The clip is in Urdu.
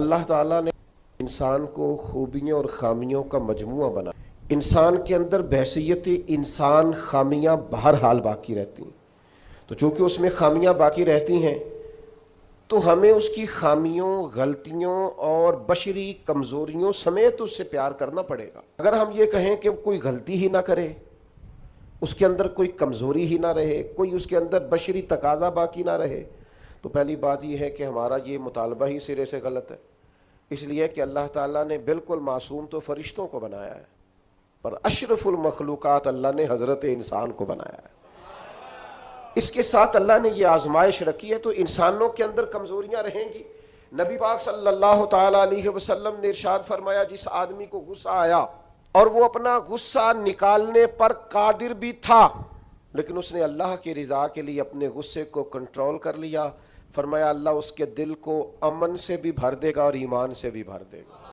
اللہ تعالیٰ نے انسان کو خوبیوں اور خامیوں کا مجموعہ بنا. انسان کے اندر بحیثیت انسان خامیاں بہرحال باقی رہتی ہیں. تو چونکہ اس میں خامیاں باقی رہتی ہیں تو ہمیں اس کی خامیوں، غلطیوں اور بشری کمزوریوں سمیت اس سے پیار کرنا پڑے گا. اگر ہم یہ کہیں کہ کوئی غلطی ہی نہ کرے، اس کے اندر کوئی کمزوری ہی نہ رہے، کوئی اس کے اندر بشری تقاضا باقی نہ رہے، تو پہلی بات یہ ہے کہ ہمارا یہ مطالبہ ہی سرے سے غلط ہے. اس لیے کہ اللہ تعالیٰ نے بالکل معصوم تو فرشتوں کو بنایا ہے، پر اشرف المخلوقات اللہ نے حضرت انسان کو بنایا ہے. اس کے ساتھ اللہ نے یہ آزمائش رکھی ہے تو انسانوں کے اندر کمزوریاں رہیں گی. نبی پاک صلی اللہ تعالیٰ علیہ وسلم نے ارشاد فرمایا، جس آدمی کو غصہ آیا اور وہ اپنا غصہ نکالنے پر قادر بھی تھا لیکن اس نے اللہ کی رضا کے لیے اپنے غصے کو کنٹرول کر لیا، فرمایا اللہ اس کے دل کو امن سے بھی بھر دے گا اور ایمان سے بھی بھر دے گا.